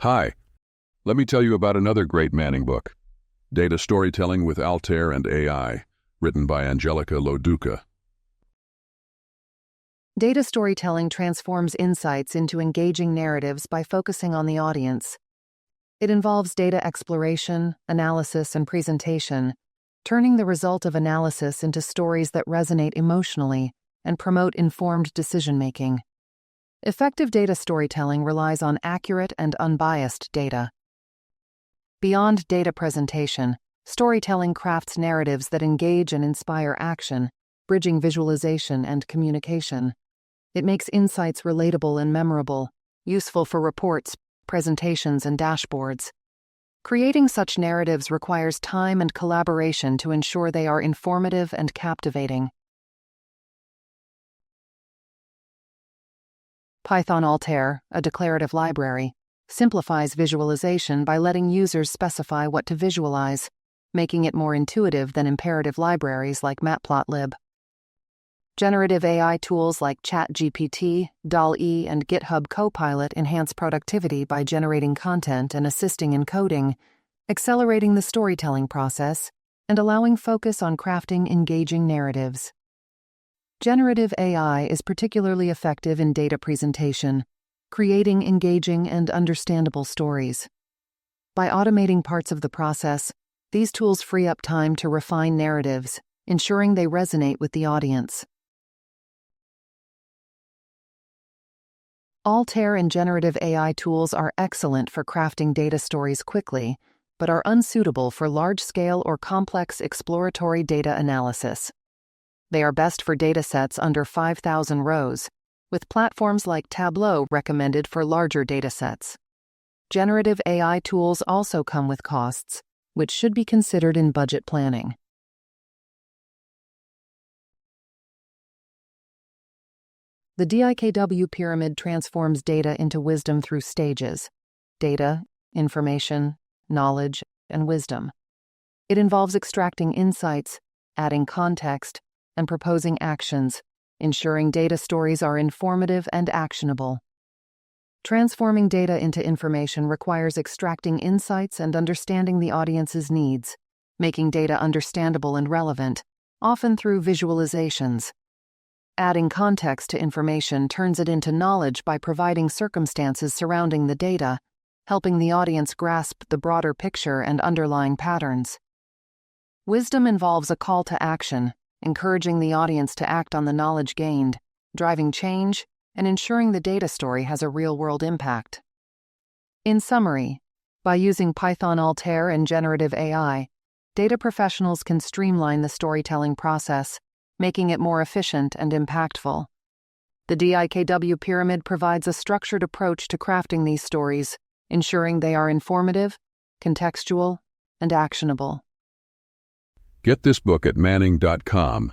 Hi, let me tell you about another great Manning book, Data Storytelling with Altair and AI, written by Angelica Loduca. Data storytelling transforms insights into engaging narratives by focusing on the audience. It involves data exploration, analysis, and presentation, turning the result of analysis into stories that resonate emotionally and promote informed decision-making. Effective data storytelling relies on accurate and unbiased data. Beyond data presentation, storytelling crafts narratives that engage and inspire action, bridging visualization and communication. It makes insights relatable and memorable, useful for reports, presentations, and dashboards. Creating such narratives requires time and collaboration to ensure they are informative and captivating. Python Altair, a declarative library, simplifies visualization by letting users specify what to visualize, making it more intuitive than imperative libraries like Matplotlib. Generative AI tools like ChatGPT, DALL-E, and GitHub Copilot enhance productivity by generating content and assisting in coding, accelerating the storytelling process, and allowing focus on crafting engaging narratives. Generative AI is particularly effective in data presentation, creating engaging and understandable stories. By automating parts of the process, these tools free up time to refine narratives, ensuring they resonate with the audience. Altair and generative AI tools are excellent for crafting data stories quickly, but are unsuitable for large-scale or complex exploratory data analysis. They are best for datasets under 5,000 rows, with platforms like Tableau recommended for larger datasets. Generative AI tools also come with costs, which should be considered in budget planning. The DIKW pyramid transforms data into wisdom through stages: data, information, knowledge, and wisdom. It involves extracting insights, adding context, and proposing actions, ensuring data stories are informative and actionable. Transforming data into information requires extracting insights and understanding the audience's needs, making data understandable and relevant, often through visualizations. Adding context to information turns it into knowledge by providing circumstances surrounding the data, helping the audience grasp the broader picture and underlying patterns. Wisdom involves a call to action, encouraging the audience to act on the knowledge gained, driving change, and ensuring the data story has a real-world impact. In summary, by using Python Altair and generative AI, data professionals can streamline the storytelling process, making it more efficient and impactful. The DIKW pyramid provides a structured approach to crafting these stories, ensuring they are informative, contextual, and actionable. Get this book at Manning.com